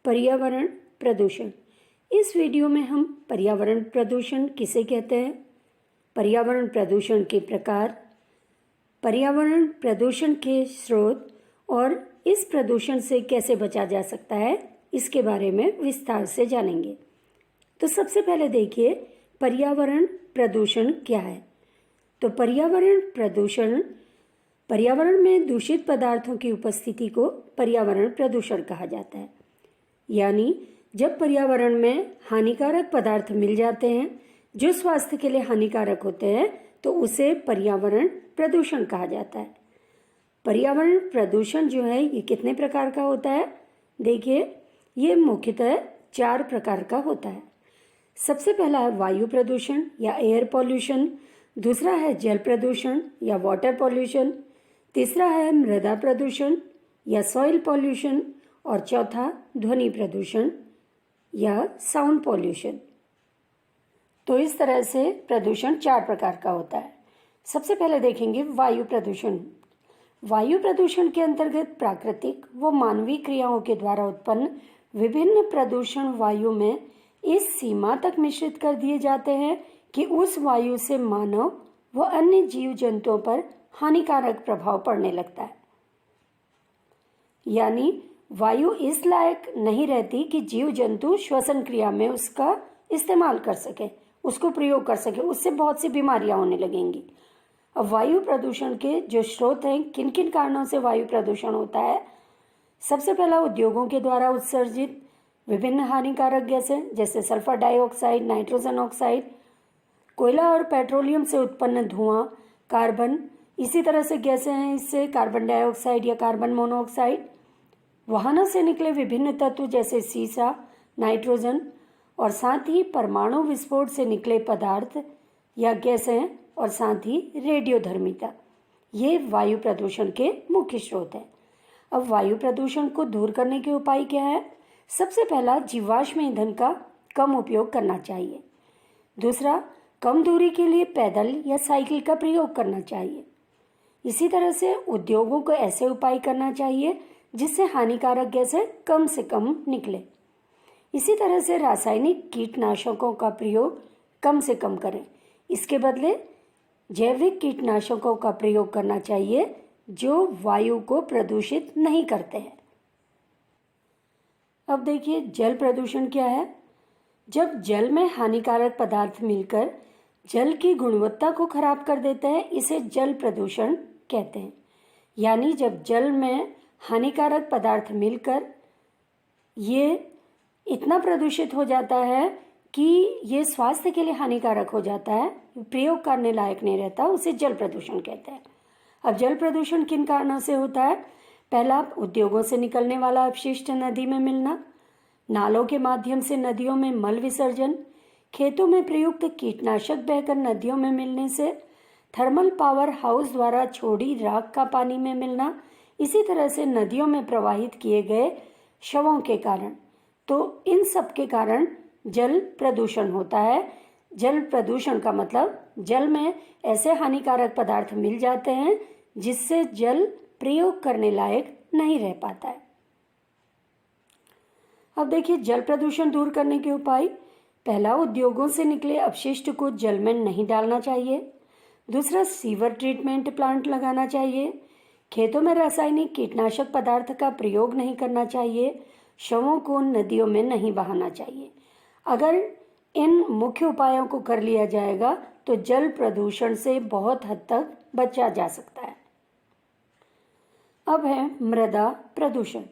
पर्यावरण प्रदूषण। इस वीडियो में हम पर्यावरण प्रदूषण किसे कहते हैं, पर्यावरण प्रदूषण के प्रकार, पर्यावरण प्रदूषण के स्रोत और इस प्रदूषण से कैसे बचा जा सकता है, इसके बारे में विस्तार से जानेंगे। तो सबसे पहले देखिए पर्यावरण प्रदूषण क्या है। तो पर्यावरण प्रदूषण, पर्यावरण में दूषित पदार्थों की उपस्थिति को पर्यावरण प्रदूषण कहा जाता है। यानी जब पर्यावरण में हानिकारक पदार्थ मिल जाते हैं जो स्वास्थ्य के लिए हानिकारक होते हैं तो उसे पर्यावरण प्रदूषण कहा जाता है। पर्यावरण प्रदूषण जो है ये कितने प्रकार का होता है, देखिए ये मुख्यतः 4 प्रकार का होता है। सबसे पहला है वायु प्रदूषण या एयर पॉल्यूशन, दूसरा है जल प्रदूषण या वाटर पॉल्यूशन, तीसरा है मृदा प्रदूषण या सॉइल पॉल्यूशन और चौथा ध्वनि प्रदूषण या साउंड पॉल्यूशन। तो इस तरह से प्रदूषण 4 प्रकार का होता है। सबसे पहले देखेंगे वायु प्रदूषण। वायु प्रदूषण के अंतर्गत प्राकृतिक व मानवीय क्रियाओं के द्वारा उत्पन्न विभिन्न प्रदूषण वायु में इस सीमा तक मिश्रित कर दिए जाते हैं कि उस वायु से मानव व अन्य जीव जंतुओं पर हानिकारक प्रभाव पड़ने लगता है। यानी वायु इस लायक नहीं रहती कि जीव जंतु श्वसन क्रिया में उसका इस्तेमाल कर सके, उसको प्रयोग कर सके, उससे बहुत सी बीमारियां होने लगेंगी। अब वायु प्रदूषण के जो स्रोत हैं, किन किन कारणों से वायु प्रदूषण होता है। सबसे पहला उद्योगों के द्वारा उत्सर्जित विभिन्न हानिकारक गैसें जैसे सल्फर डाइऑक्साइड, नाइट्रोजन ऑक्साइड, कोयला और पेट्रोलियम से उत्पन्न धुआं, कार्बन, इसी तरह से गैसें हैं इससे कार्बन डाइऑक्साइड या कार्बन मोनोऑक्साइड। वाहनों से निकले विभिन्न तत्व जैसे सीसा, नाइट्रोजन और साथ ही परमाणु विस्फोट से निकले पदार्थ या गैसें और साथ ही रेडियोधर्मिता, ये वायु प्रदूषण के मुख्य स्रोत हैं। अब वायु प्रदूषण को दूर करने के उपाय क्या है। सबसे पहला जीवाश्म ईंधन का कम उपयोग करना चाहिए। दूसरा, कम दूरी के लिए पैदल या साइकिल का प्रयोग करना चाहिए। इसी तरह से उद्योगों को ऐसे उपाय करना चाहिए जिससे हानिकारक गैसें कम से कम निकले। इसी तरह से रासायनिक कीटनाशकों का प्रयोग कम से कम करें, इसके बदले जैविक कीटनाशकों का प्रयोग करना चाहिए जो वायु को प्रदूषित नहीं करते हैं। अब देखिए जल प्रदूषण क्या है। जब जल में हानिकारक पदार्थ मिलकर जल की गुणवत्ता को खराब कर देते हैं, इसे जल प्रदूषण कहते हैं। यानी जब जल में हानिकारक पदार्थ मिलकर ये इतना प्रदूषित हो जाता है कि ये स्वास्थ्य के लिए हानिकारक हो जाता है, प्रयोग करने लायक नहीं रहता, उसे जल प्रदूषण कहते हैं। अब जल प्रदूषण किन कारणों से होता है। पहला, उद्योगों से निकलने वाला अपशिष्ट नदी में मिलना, नालों के माध्यम से नदियों में मल विसर्जन, खेतों में प्रयुक्त कीटनाशक बहकर नदियों में मिलने से, थर्मल पावर हाउस द्वारा छोड़ी राख का पानी में मिलना, इसी तरह से नदियों में प्रवाहित किए गए शवों के कारण। तो इन सब के कारण जल प्रदूषण होता है। जल प्रदूषण का मतलब जल में ऐसे हानिकारक पदार्थ मिल जाते हैं जिससे जल प्रयोग करने लायक नहीं रह पाता है। अब देखिए जल प्रदूषण दूर करने के उपाय। पहला, उद्योगों से निकले अपशिष्ट को जल में नहीं डालना चाहिए। दूसरा, सीवर ट्रीटमेंट प्लांट लगाना चाहिए। खेतों में रासायनिक कीटनाशक पदार्थ का प्रयोग नहीं करना चाहिए। शवों को नदियों में नहीं बहाना चाहिए। अगर इन मुख्य उपायों को कर लिया जाएगा तो जल प्रदूषण से बहुत हद तक बचा जा सकता है। अब है मृदा प्रदूषण।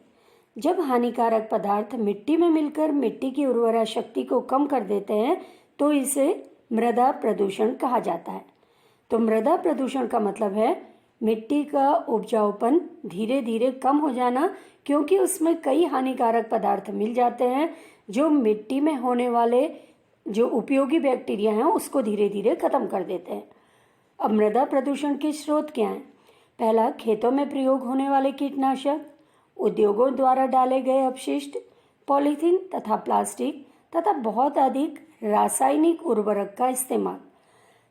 जब हानिकारक पदार्थ मिट्टी में मिलकर मिट्टी की उर्वरा शक्ति को कम कर देते हैं तो इसे मृदा प्रदूषण कहा जाता है। तो मृदा प्रदूषण का मतलब है मिट्टी का उपजाऊपन धीरे धीरे कम हो जाना, क्योंकि उसमें कई हानिकारक पदार्थ मिल जाते हैं जो मिट्टी में होने वाले जो उपयोगी बैक्टीरिया हैं उसको धीरे धीरे खत्म कर देते हैं। अब मृदा प्रदूषण के स्रोत क्या हैं। पहला, खेतों में प्रयोग होने वाले कीटनाशक, उद्योगों द्वारा डाले गए अपशिष्ट, पॉलीथीन तथा प्लास्टिक तथा बहुत अधिक रासायनिक उर्वरक का इस्तेमाल।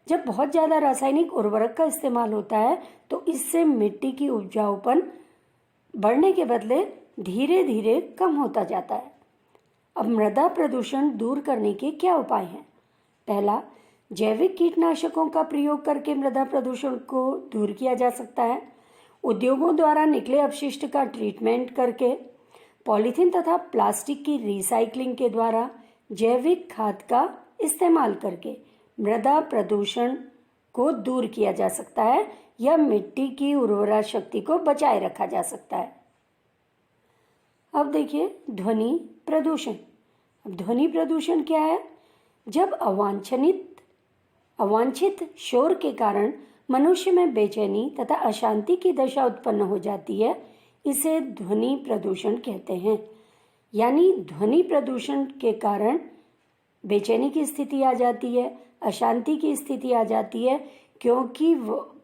जब बहुत ज़्यादा रासायनिक उर्वरक का इस्तेमाल होता है तो इससे मिट्टी की उपजाऊपन बढ़ने के बदले धीरे धीरे कम होता जाता है। अब मृदा प्रदूषण दूर करने के क्या उपाय हैं? पहला, जैविक कीटनाशकों का प्रयोग करके मृदा प्रदूषण को दूर किया जा सकता है। उद्योगों द्वारा निकले अपशिष्ट का ट्रीटमेंट करके, पॉलीथीन तथा प्लास्टिक की रिसाइकलिंग के द्वारा, जैविक खाद का इस्तेमाल करके मृदा प्रदूषण को दूर किया जा सकता है या मिट्टी की उर्वरा शक्ति को बचाए रखा जा सकता है। अब देखिए ध्वनि प्रदूषण। अब ध्वनि प्रदूषण क्या है? जब अवांछित शोर के कारण मनुष्य में बेचैनी तथा अशांति की दशा उत्पन्न हो जाती है, इसे ध्वनि प्रदूषण कहते हैं। यानी ध्वनि प्रदूषण के कारण बेचैनी की स्थिति आ जाती है, अशांति की स्थिति आ जाती है, क्योंकि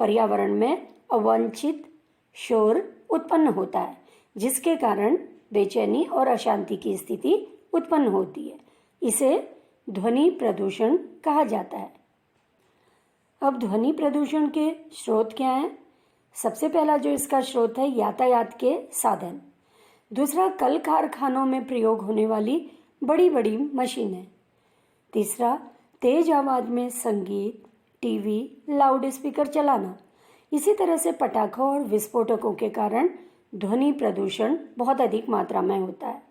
पर्यावरण में अवांछित शोर उत्पन्न होता है, जिसके कारण बेचैनी और अशांति की स्थिति उत्पन्न होती है। इसे ध्वनि प्रदूषण कहा जाता है। अब ध्वनि प्रदूषण के स्रोत क्या हैं? सबसे पहला जो इसका स्रोत है, यातायात के साधन। दूसरा, कल कारखानों में प्रयोग होने वाली बड़ी बड़ी मशीनें। तीसरा, तेज आवाज में संगीत, टीवी, लाउड स्पीकर चलाना। इसी तरह से पटाखों और विस्फोटकों के कारण ध्वनि प्रदूषण बहुत अधिक मात्रा में होता है।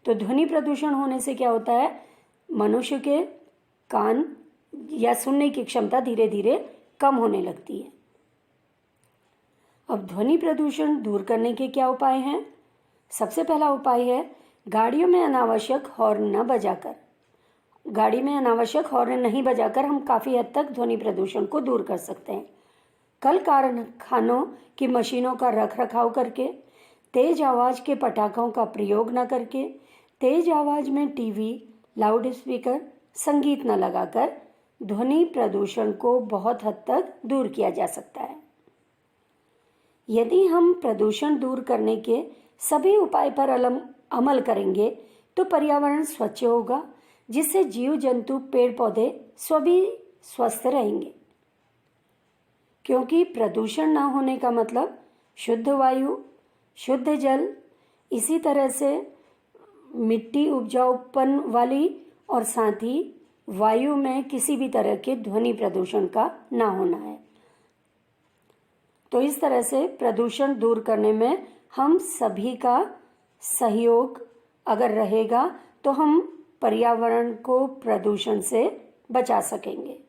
तो ध्वनि प्रदूषण होने से क्या होता है? मनुष्य के कान या सुनने की क्षमता धीरे धीरे कम होने लगती है। अब ध्वनि प्रदूषण दूर करने के क्या उपाय हैं? सबसे पहला उपाय है, गाड़ियों में अनावश्यक हॉर्न न बजाकर। गाड़ी में अनावश्यक हॉर्न नहीं बजाकर हम काफ़ी हद तक ध्वनि प्रदूषण को दूर कर सकते हैं। कल कारखानों की मशीनों का रख रखाव करके, तेज आवाज़ के पटाखों का प्रयोग न करके, तेज आवाज़ में टीवी, लाउड स्पीकर, संगीत न लगाकर ध्वनि प्रदूषण को बहुत हद तक दूर किया जा सकता है। यदि हम प्रदूषण दूर करने के सभी उपाय पर अमल करेंगे तो पर्यावरण स्वच्छ होगा, जिससे जीव जंतु, पेड़ पौधे सभी स्वस्थ रहेंगे। क्योंकि प्रदूषण ना होने का मतलब शुद्ध वायु, शुद्ध जल, इसी तरह से मिट्टी उपजाऊपन वाली और साथ ही वायु में किसी भी तरह के ध्वनि प्रदूषण का ना होना है। तो इस तरह से प्रदूषण दूर करने में हम सभी का सहयोग अगर रहेगा तो हम पर्यावरण को प्रदूषण से बचा सकेंगे।